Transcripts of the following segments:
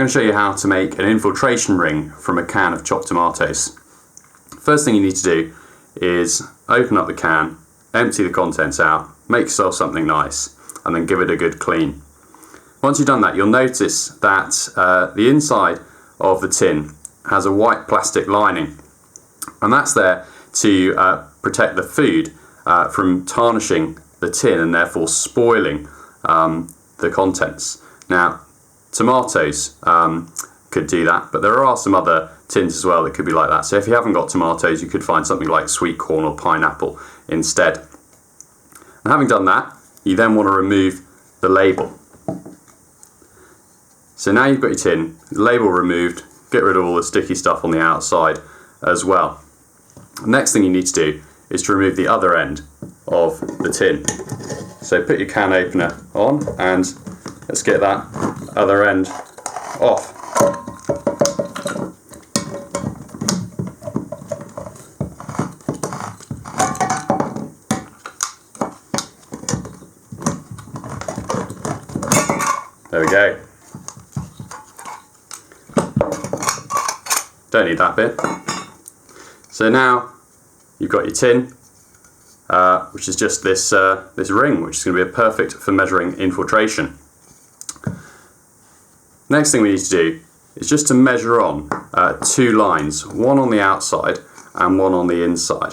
I'm going to show you how to make an infiltration ring from a can of chopped tomatoes. First thing you need to do is open up the can, empty the contents out, make yourself something nice, and then give it a good clean. Once you've done that, you'll notice that the inside of the tin has a white plastic lining, and that's there to protect the food from tarnishing the tin and therefore spoiling the contents. Now, tomatoes could do that, but there are some other tins as well that could be like that. So if you haven't got tomatoes, you could find something like sweet corn or pineapple instead. And having done that, you then want to remove the label. So now you've got your tin, the label removed, get rid of all the sticky stuff on the outside as well. The next thing you need to do is to remove the other end of the tin. So put your can opener on and let's get that other end off. There we go. Don't need that bit. So now you've got your tin, which is just this ring, which is going to be perfect for measuring infiltration. Next thing we need to do is just to measure on two lines, one on the outside and one on the inside.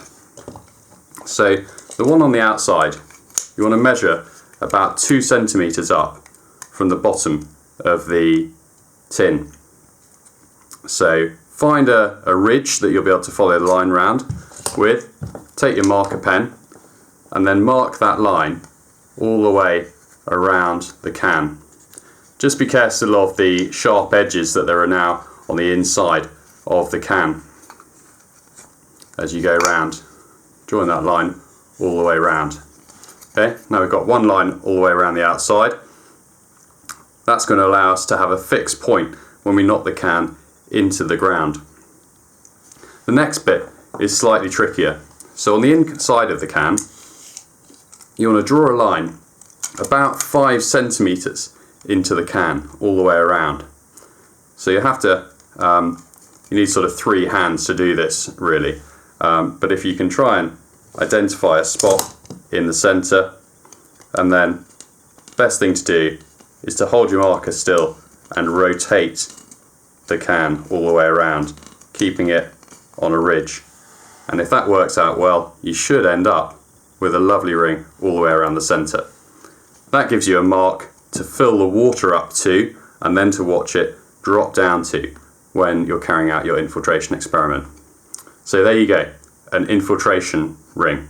So the one on the outside, you want to measure about 2 centimeters up from the bottom of the tin. So find a ridge that you'll be able to follow the line round with, take your marker pen and then mark that line all the way around the can. Just be careful of the sharp edges that there are now on the inside of the can as you go round. Join that line all the way round. Okay, now we've got one line all the way around the outside. That's going to allow us to have a fixed point when we knock the can into the ground. The next bit is slightly trickier. So on the inside of the can, you want to draw a line about 5 centimeters into the can all the way around. So you have to, you need sort of 3 hands to do this really. But if you can try and identify a spot in the center, and then best thing to do is to hold your marker still and rotate the can all the way around, keeping it on a ridge. And if that works out well, you should end up with a lovely ring all the way around the center. That gives you a mark to fill the water up to and then to watch it drop down to when you're carrying out your infiltration experiment. So there you go, an infiltration ring.